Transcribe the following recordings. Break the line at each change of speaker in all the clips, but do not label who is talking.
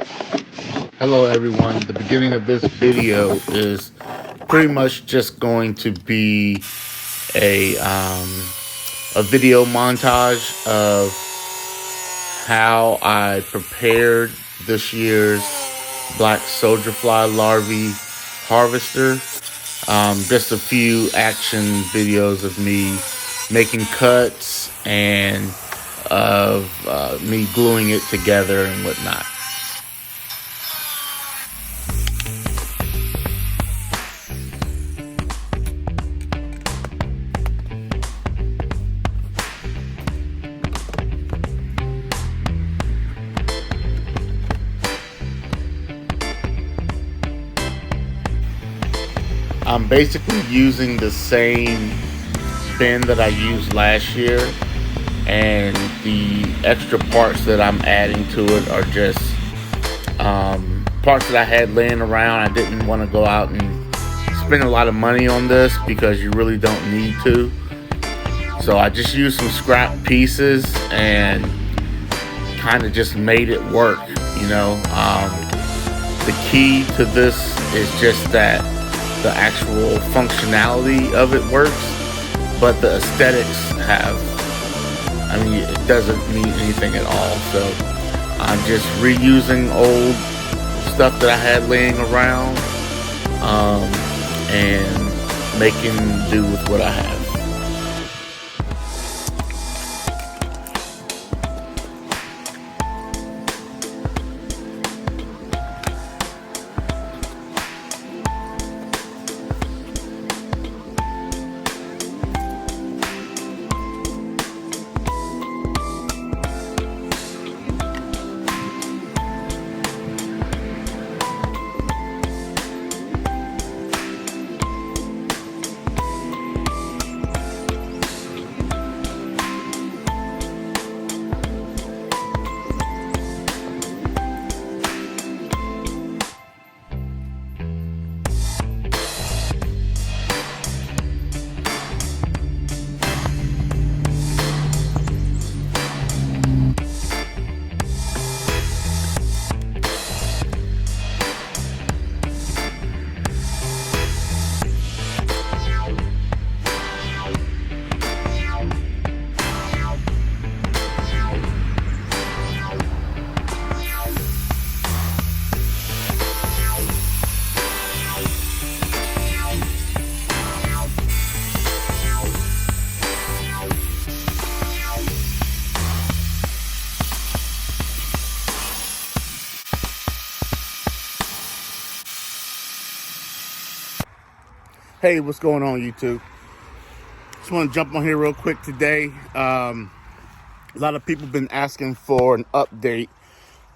Hello everyone. The beginning of this video is pretty much just going to be a a video montage of how I prepared this year's black soldier fly larvae harvester. Just a few action videos of me making cuts and of me gluing it together and whatnot. I'm basically using the same bin that I used last year, and the extra parts that I'm adding to it are just parts that I had laying around. I didn't want to go out and spend a lot of money on this because you really don't need to. So I just used some scrap pieces and kind of just made it work, you know. The key to this is just that the actual functionality of it works, but the aesthetics it doesn't mean anything at all. So I'm just reusing old stuff that I had laying around and making do with what I have. Hey, what's going on, YouTube? Just want to jump on here real quick today. A lot of people have been asking for an update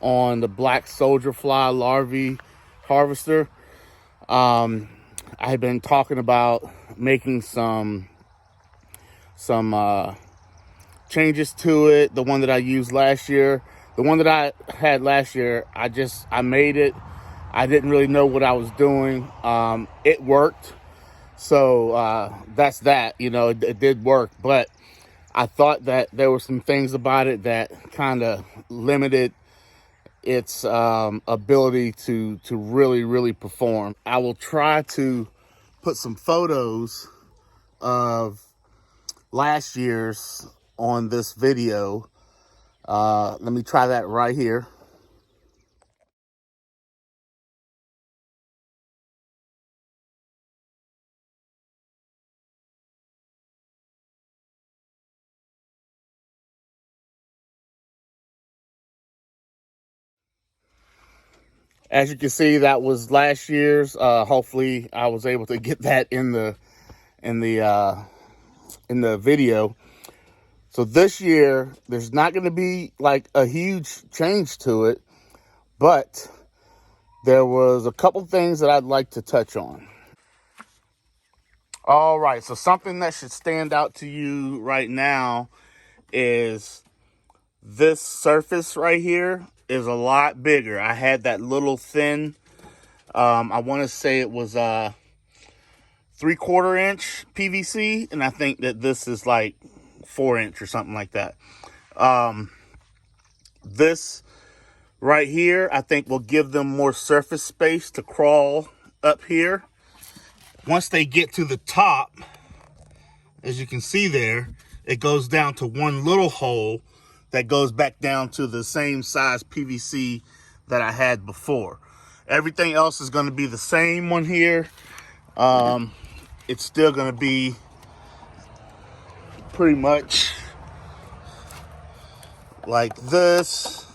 on the black soldier fly larvae harvester. I've been talking about making some changes to it. The one that I used last year, the one that I had last year, I made it. I didn't really know what I was doing. It worked. So that's that, it did work, but I thought that there were some things about it that kind of limited its ability to really perform. I will try to put some photos of last year's on this video. Let me try that right here. As you can see, that was last year's. Hopefully I was able to get that in the video. So this year, there's not going to be like a huge change to it, but there was a couple things that I'd like to touch on. All right, so something that should stand out to you right now is this surface right here is a lot bigger. I had that little thin, I want to say it was 3/4 inch PVC, and I think that this is like 4 inch or something like that. This right here, I think will give them more surface space to crawl up here. Once they get to the top, as you can see there, it goes down to one little hole that goes back down to the same size PVC that I had before. Everything else is going to be the same one here. It's still going to be pretty much like this.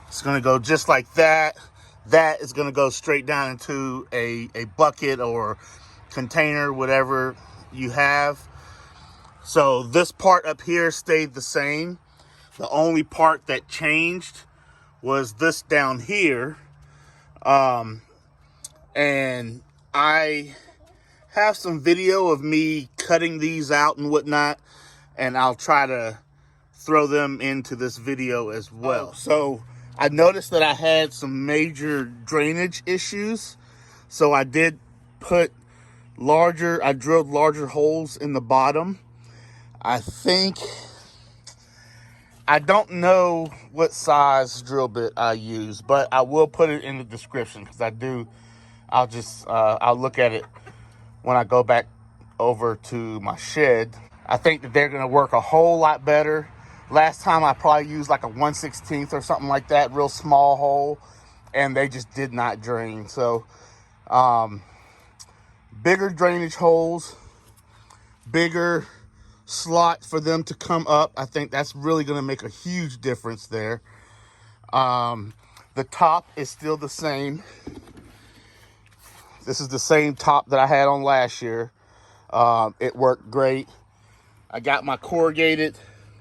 It's going to go just like that. That is going to go straight down into a bucket or container, whatever you have. So this part up here stayed the same. The only part that changed was this down here. And I have some video of me cutting these out and whatnot, and I'll try to throw them into this video as well. So I noticed that I had some major drainage issues. So I did put I drilled larger holes in the bottom. I don't know what size drill bit I use, but I will put it in the description because I'll look at it when I go back over to my shed. I think that they're going to work a whole lot better. Last time I probably used like a 1/16 or something like that, real small hole, and they just did not drain. So bigger drainage holes, bigger slot for them to come up. I think that's really going to make a huge difference there. The top is still the same. This is the same top that I had on last year. It worked great. I got my corrugated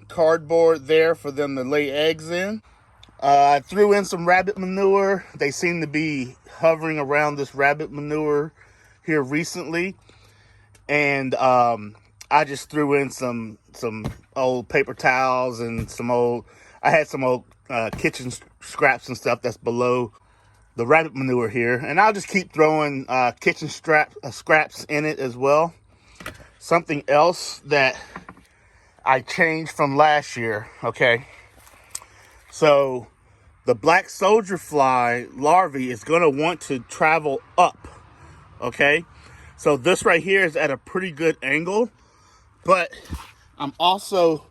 cardboard there for them to lay eggs in. I threw in some rabbit manure. They seem to be hovering around this rabbit manure here recently. And I just threw in some old paper towels and I had some old kitchen scraps and stuff that's below the rabbit manure here. And I'll just keep throwing kitchen scraps in it as well. Something else that I changed from last year, okay? So the black soldier fly larvae is going to want to travel up, okay? So this right here is at a pretty good angle, but I also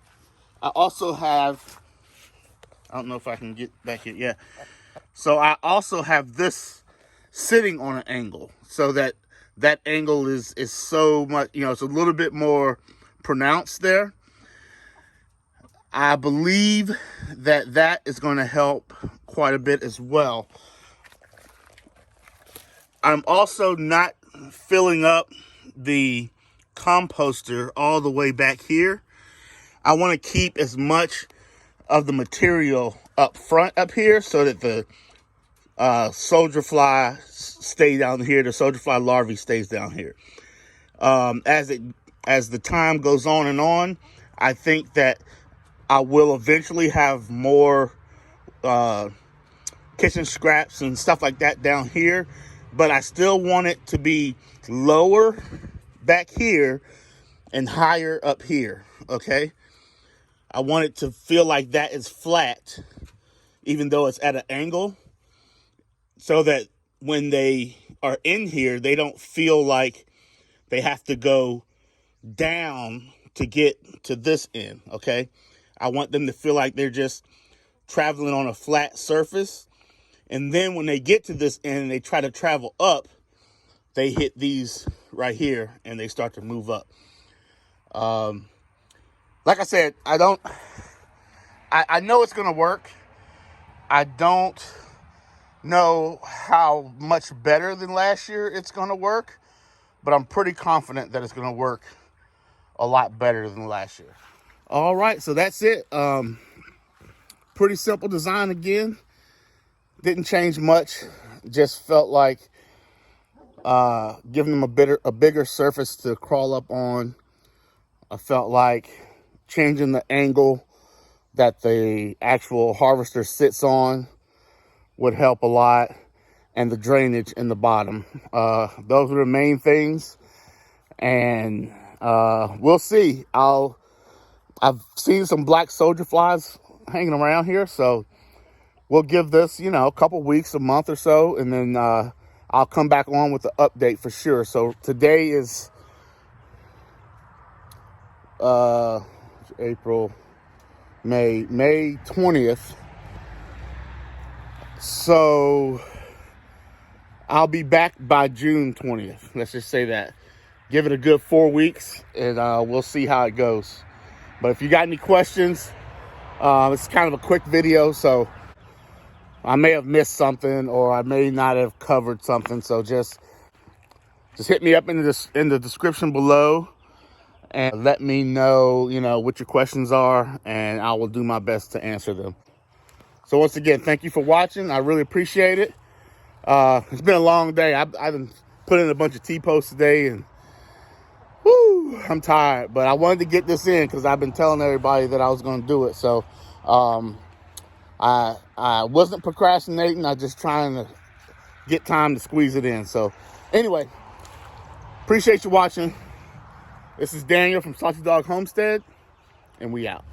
have, I don't know if I can get back here, yeah. So I also have this sitting on an angle so that angle is so much, it's a little bit more pronounced there. I believe that is going to help quite a bit as well. I'm also not filling up the composter all the way back here. I want to keep as much of the material up front up here so that the soldier fly stay down here. The soldier fly larvae stays down here. As the time goes on, I think that I will eventually have more kitchen scraps and stuff like that down here, but I still want it to be lower back here and higher up here, okay? I want it to feel like that is flat, even though it's at an angle, so that when they are in here, they don't feel like they have to go down to get to this end, okay? I want them to feel like they're just traveling on a flat surface. And then when they get to this end and they try to travel up, they hit these right here and they start to move up. Like I said, I know it's going to work. I don't know how much better than last year it's going to work, but I'm pretty confident that it's going to work a lot better than last year. All right, so that's it. Pretty simple design again. Didn't change much. Just felt like giving them a bigger surface to crawl up on. I felt like changing the angle that the actual harvester sits on would help a lot, and the drainage in the bottom. Those are the main things, and we'll see. I've seen some black soldier flies hanging around here, so we'll give this, you know, a couple weeks, a month or so, and then I'll come back on with the update for sure. So today is April, May 20th. So I'll be back by June 20th. Let's just say that. Give it a good 4 weeks, and we'll see how it goes. But if you got any questions, it's kind of a quick video, so I may have missed something, or I may not have covered something. So just hit me up in the description below and let me know, you know, what your questions are, and I will do my best to answer them. So once again, thank you for watching. I really appreciate it. It's been a long day. I've been putting in a bunch of T-posts today, and whoo, I'm tired. But I wanted to get this in because I've been telling everybody that I was going to do it. So I wasn't procrastinating. I was just trying to get time to squeeze it in. So anyway, appreciate you watching. This is Daniel from Dawg Homestead, and we out.